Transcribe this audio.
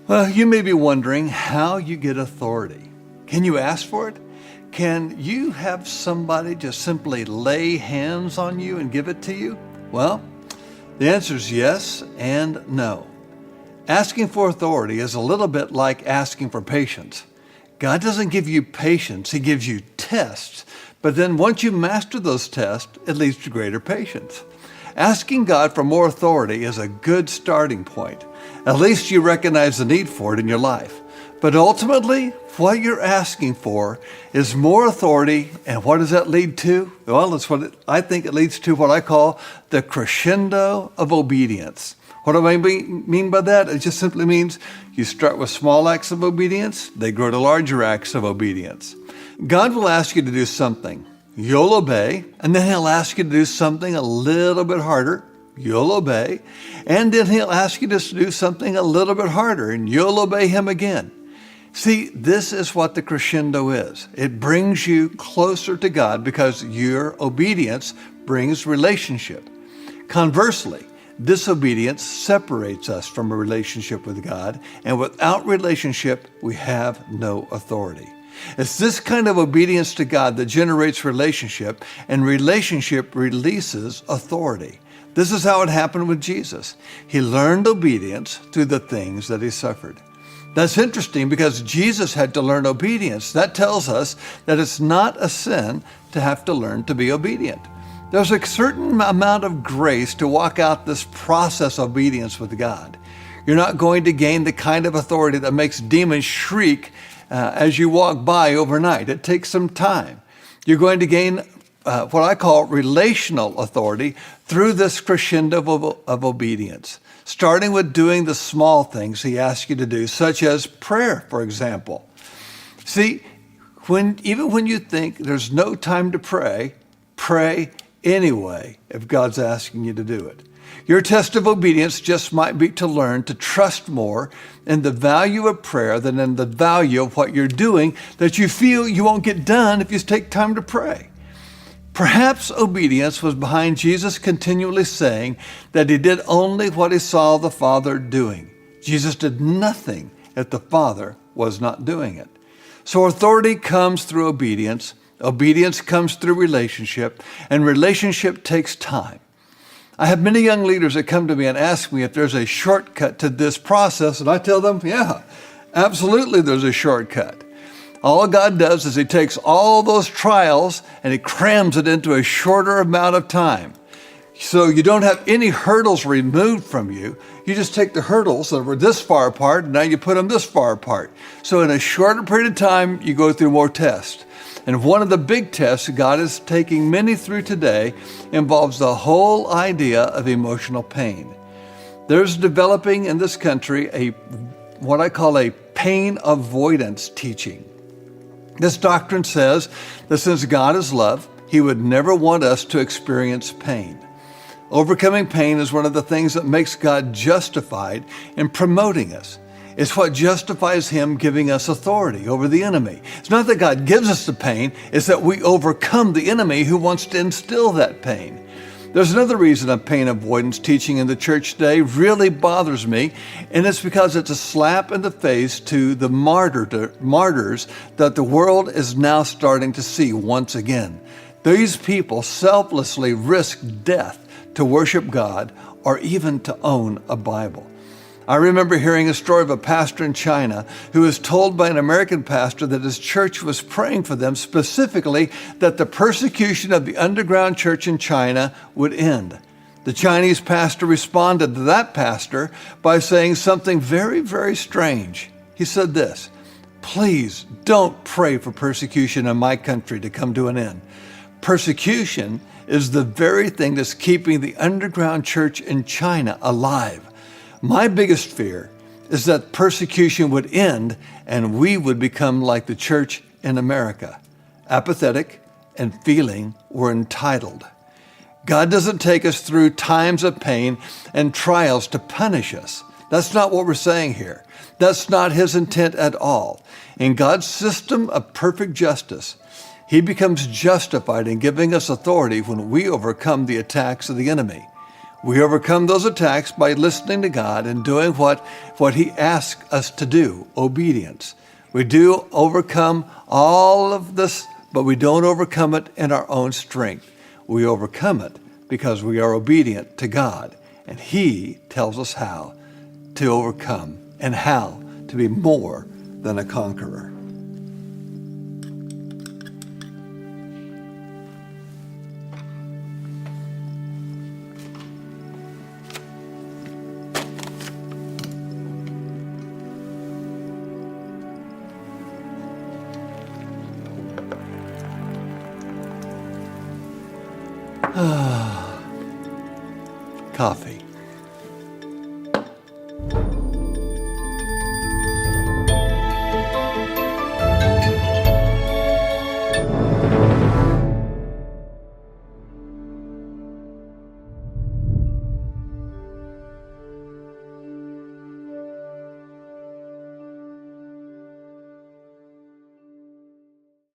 Well, you may be wondering how you get authority. Can you ask for it? Can you have somebody just simply lay hands on you and give it to you? Well, the answer is yes and no. Asking for authority is a little bit like asking for patience. God doesn't give you patience, He gives you tests. But then once you master those tests, it leads to greater patience. Asking God for more authority is a good starting point. At least you recognize the need for it in your life. But ultimately, what you're asking for is more authority. And what does that lead to? Well, I think it leads to what I call the crescendo of obedience. What do I mean by that? It just simply means you start with small acts of obedience, they grow to larger acts of obedience. God will ask you to do something. You'll obey, and then He'll ask you to do something a little bit harder. You'll obey, and then He'll ask you to do something a little bit harder, and you'll obey Him again. See, this is what the crescendo is. It brings you closer to God because your obedience brings relationship. Conversely, disobedience separates us from a relationship with God, and without relationship, we have no authority. It's this kind of obedience to God that generates relationship, and relationship releases authority. This is how it happened with Jesus. He learned obedience through the things that He suffered. That's interesting because Jesus had to learn obedience. That tells us that it's not a sin to have to learn to be obedient. There's a certain amount of grace to walk out this process of obedience with God. You're not going to gain the kind of authority that makes demons shriek as you walk by overnight. It takes some time. You're going to gain what I call relational authority through this crescendo of obedience, starting with doing the small things He asks you to do, such as prayer, for example. See, even when you think there's no time to pray, pray anyway if God's asking you to do it. Your test of obedience just might be to learn to trust more in the value of prayer than in the value of what you're doing that you feel you won't get done if you take time to pray. Perhaps obedience was behind Jesus continually saying that He did only what He saw the Father doing. Jesus did nothing if the Father was not doing it. So authority comes through obedience. Obedience comes through relationship, and relationship takes time. I have many young leaders that come to me and ask me if there's a shortcut to this process, and I tell them, yeah, absolutely there's a shortcut. All God does is He takes all those trials and He crams it into a shorter amount of time. So you don't have any hurdles removed from you. You just take the hurdles that were this far apart, and now you put them this far apart. So in a shorter period of time, you go through more tests. And one of the big tests God is taking many through today involves the whole idea of emotional pain. There's developing in this country what I call a pain avoidance teaching. This doctrine says that since God is love, He would never want us to experience pain. Overcoming pain is one of the things that makes God justified in promoting us. It's what justifies Him giving us authority over the enemy. It's not that God gives us the pain, it's that we overcome the enemy who wants to instill that pain. There's another reason a pain avoidance teaching in the church today really bothers me, and it's because it's a slap in the face to the martyrs that the world is now starting to see once again. These people selflessly risk death to worship God or even to own a Bible. I remember hearing a story of a pastor in China who was told by an American pastor that his church was praying for them, specifically that the persecution of the underground church in China would end. The Chinese pastor responded to that pastor by saying something very, very strange. He said this, "Please don't pray for persecution in my country to come to an end. Persecution is the very thing that's keeping the underground church in China alive. My biggest fear is that persecution would end and we would become like the church in America, apathetic and feeling we're entitled." God doesn't take us through times of pain and trials to punish us. That's not what we're saying here. That's not His intent at all. In God's system of perfect justice, He becomes justified in giving us authority when we overcome the attacks of the enemy. We overcome those attacks by listening to God and doing what He asks us to do, obedience. We do overcome all of this, but we don't overcome it in our own strength. We overcome it because we are obedient to God, and He tells us how to overcome and how to be more than a conqueror. Coffee.